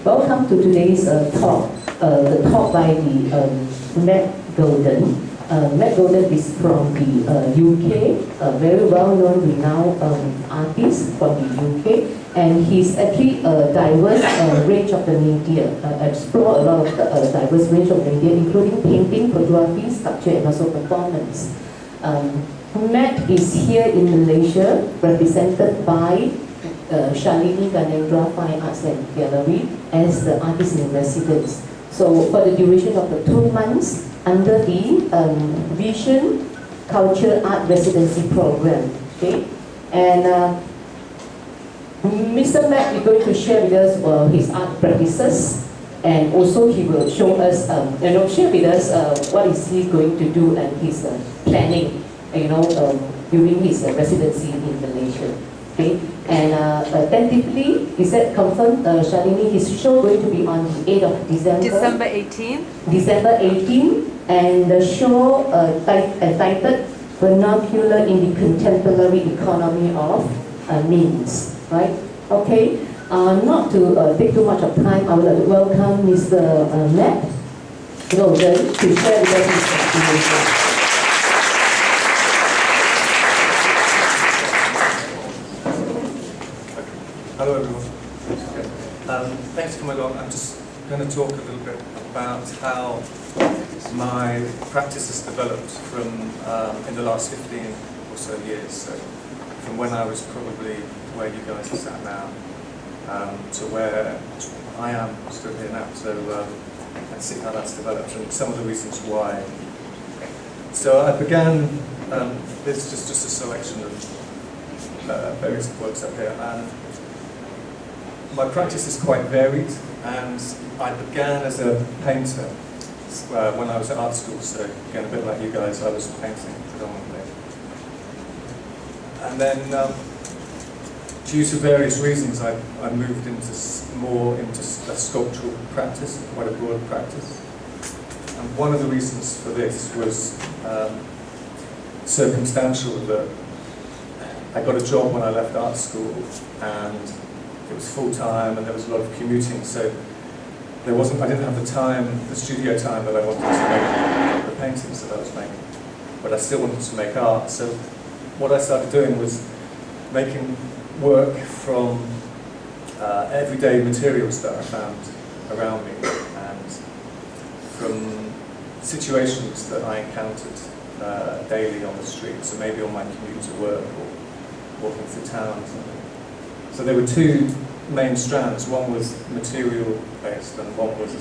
Welcome to today's talk. The talk by the Matt Golden. Matt Golden is from the UK, a very well-known, renowned artist from the UK, and he's actually a diverse range of the media, explore a lot of the diverse range of media, including painting, photography, sculpture, and also performance. Matt is here in Malaysia, represented by Shalini Ganendra Fine Arts and Gallery as the artist in residence. So for the duration of the 2 months, under the Vision Culture Art Residency program, okay? And Mr. Matt is going to share with us his art practices, and also he will show us, share with us what is he going to do and his planning, during his residency in Malaysia, okay? And tentatively, is that confirmed, Shalini? His show going to be on the 8th of December? December 18th. December 18th, and the show titled Vernacular in the Contemporary Economy of Means, right? Okay, not to take too much of time, I would like to welcome Mr. Matt Golden to share with us his experience. Hello everyone. Thanks for coming along. I'm just going to talk a little bit about how my practice has developed from in the last 15 or so years. So from when I was probably where you guys are sat now to where I am stood here now. So let's see how that's developed and some of the reasons why. So I began. This is just a selection of various works up here. And my practice is quite varied, and I began as a painter when I was at art school, so again, a bit like you guys, I was painting predominantly. And then, due to various reasons, I moved more into a sculptural practice, quite a broad practice. And one of the reasons for this was circumstantial, that I got a job when I left art school, and it was full-time and there was a lot of commuting, so I didn't have the studio time that I wanted to make the paintings that I was making, but I still wanted to make art. So what I started doing was making work from everyday materials that I found around me and from situations that I encountered daily on the street, so maybe on my commute to work or walking through town or something. So there were two main strands. One was material-based and one was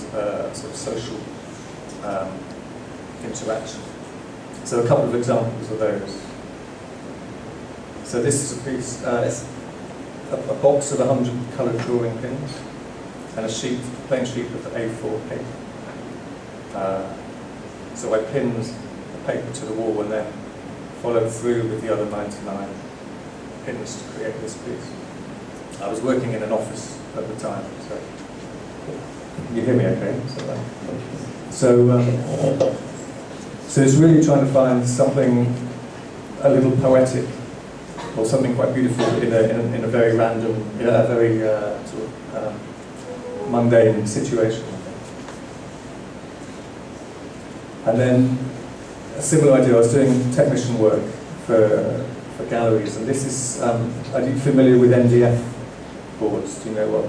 sort of social interaction. So a couple of examples of those. So this is a piece, it's a box of 100 coloured drawing pins and a plain sheet of A4 paper. So I pinned the paper to the wall and then followed through with the other 99 pins to create this piece. I was working in an office at the time, so can you hear me okay? So it's really trying to find something a little poetic, or something quite beautiful in a very random, a very sort of mundane situation. And then a similar idea, I was doing technician work for galleries, and this is, are you familiar with NDF boards? Do you know what?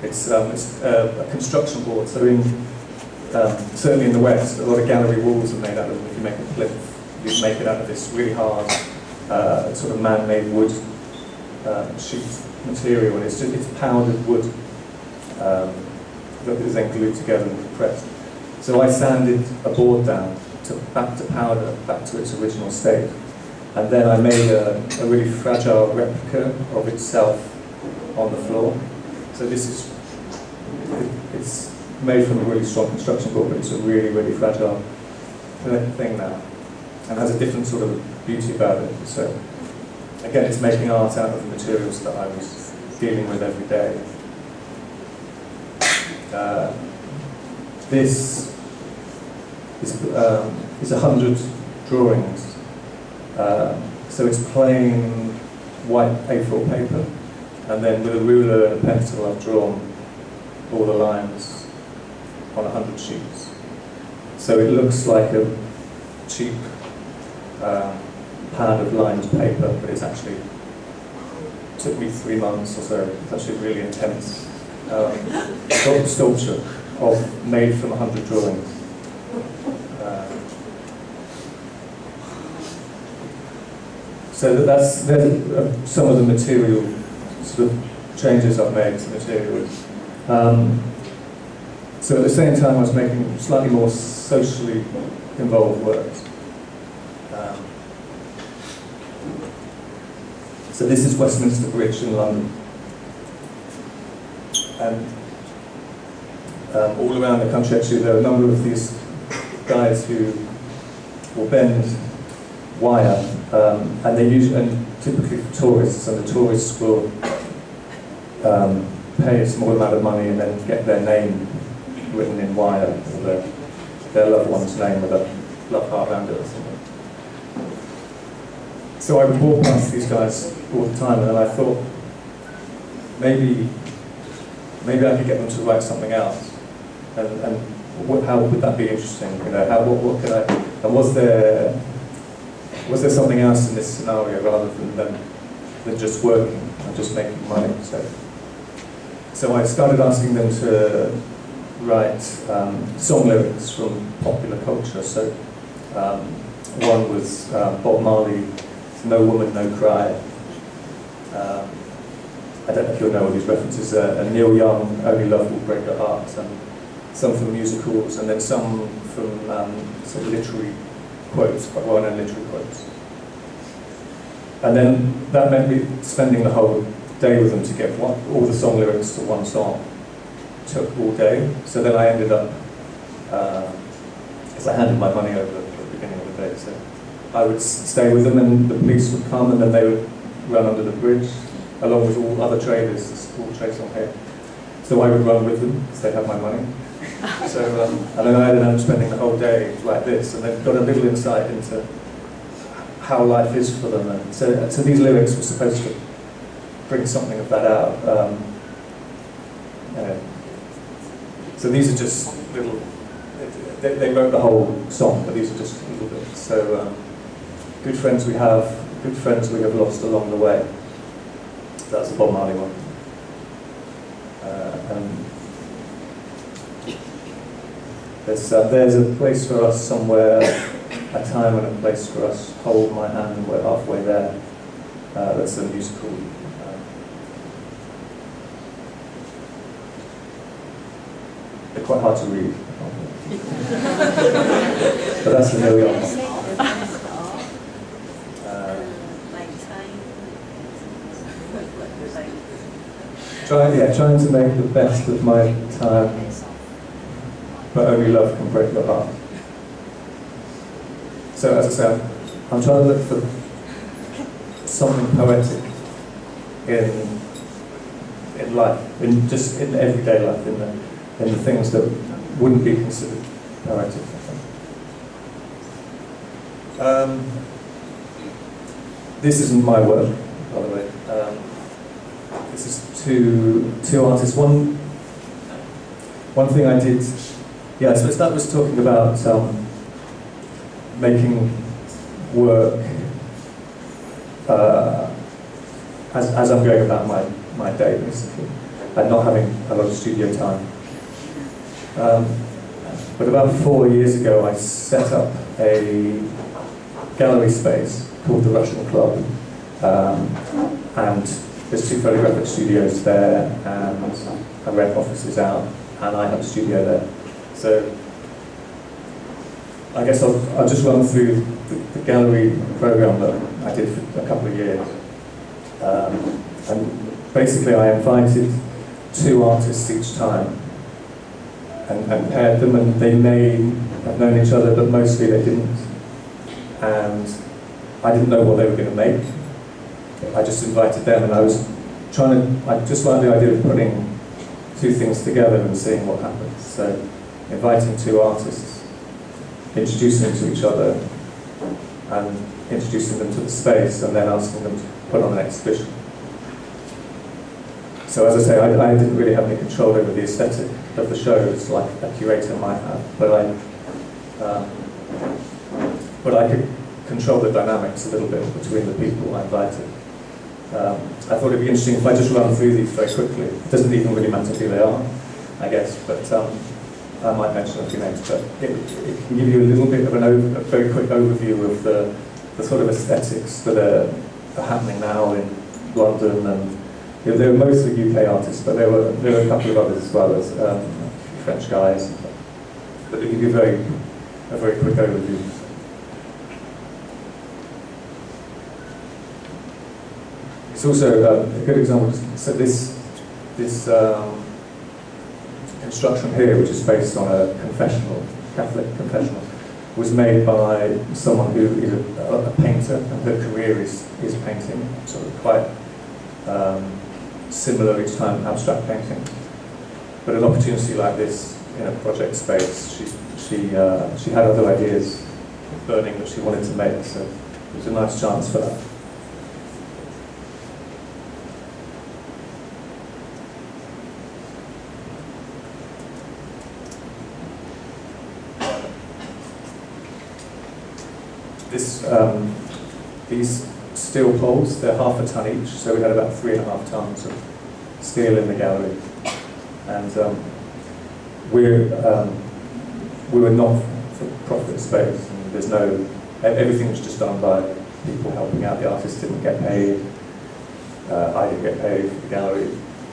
It's a construction board. So certainly in the West, a lot of gallery walls are made out of. If you make a cliff, you make it out of this really hard sort of man-made wood sheet material, and it's powdered wood that is then glued together and compressed. So I sanded a board down back to powder, back to its original state. And then I made a really fragile replica of itself on the floor. So it's made from a really strong construction board, but it's a really, really fragile thing now, and has a different sort of beauty about it. So again, it's making art out of the materials that I was dealing with every day. This is 100 drawings. So it's plain white A4 paper, and then with a ruler and a pencil I've drawn all the lines on 100 sheets. So it looks like a cheap pad of lined paper, but it's actually took me 3 months or so. It's actually really intense sculpture made from 100 drawings. So there's some of the material sort of changes I've made to the material. So at the same time I was making slightly more socially involved works. So this is Westminster Bridge in London. And all around the country actually there are a number of these guys who will bend wire, and they usually, and typically for tourists, and the tourists will pay a small amount of money and then get their name written in wire, or their loved one's name with a love heart around it or something. So I would walk past these guys all the time, and then I thought, maybe I could get them to write something else, and how would that be interesting? You know, what could I? And was there something else in this scenario rather than just working and just making money? So I started asking them to write song lyrics from popular culture. So one was Bob Marley, "No Woman, No Cry." I don't know if you'll know all these references. Neil Young, "Only Love Will Break Your Heart," and some from musicals, and then some from sort of literary quotes, quite well-known literary quotes. And then that meant me spending the whole day with them to get all the song lyrics to one song. It took all day. So then I ended up, because I handed my money over at the beginning of the day, so I would stay with them, and the police would come, and then they would run under the bridge, along with all other traders, all trades on here. So I would run with them, because they had my money. So, and then I ended up spending the whole day like this, and then got a little insight into how life is for them. And so these lyrics were supposed to bring something of that out. So these are just little, they wrote the whole song, but these are just little bits. So good friends we have lost along the way. That's the Bob Marley one. There's a place for us somewhere, a time and a place for us. Hold my hand, we're halfway there. That's a musical. They're quite hard to read. But that's the Neil Young one. Trying to make the best of my time, but only love can break your heart. So as I said, I'm trying to look for something poetic in life, in everyday life, in the things that wouldn't be considered poetic, I think. This isn't my work, by the way. This is two artists. One thing I did, yeah, so that was talking about making work as I'm going about my day, basically, and not having a lot of studio time. But about 4 years ago, I set up a gallery space called the Russian Club, and there's 2 photographic studios there, and I rent offices out, and I have a studio there. So I guess I'll just run through the gallery program that I did for a couple of years. And basically I invited 2 artists each time and paired them, and they may have known each other, but mostly they didn't. And I didn't know what they were going to make. I just invited them, and I just liked the idea of putting 2 things together and seeing what happens. So inviting 2 artists, introducing them to each other, and introducing them to the space, and then asking them to put on an exhibition. So as I say, I didn't really have any control over the aesthetic of the shows like a curator might have, but I could control the dynamics a little bit between the people I invited. I thought it'd be interesting if I just run through these very quickly. It doesn't even really matter who they are, I guess, but I might mention a few names, but it can give you a little bit of a very quick overview of the sort of aesthetics that are happening now in London, and they were mostly UK artists, but there were a couple of others as well as French guys. But they give you a very quick overview. It's also a good example. So this construction here, which is based on a confessional, Catholic confessional, was made by someone who is a painter, and her career is painting, sort of quite similar each time, abstract painting. But an opportunity like this in a project space, she had other ideas of burning that she wanted to make, so it was a nice chance for that. These steel poles, they're half a ton each, so we had about 3.5 tons of steel in the gallery. And we were not for profit space, and there's no, everything was just done by people helping out. The artists didn't get paid, I didn't get paid for the gallery.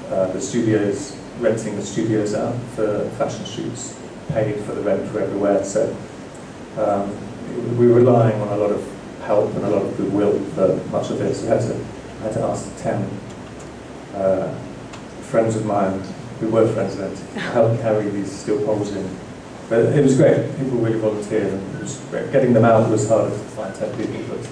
The studios, renting the studios out for fashion shoots, paid for the rent for everywhere, so we were relying on a lot of help and a lot of goodwill for much of this. I had to ask 10 friends of mine who were friends then to help carry these steel poles in. But it was great. People really volunteered, and it was great. Getting them out was harder to find 10 people, but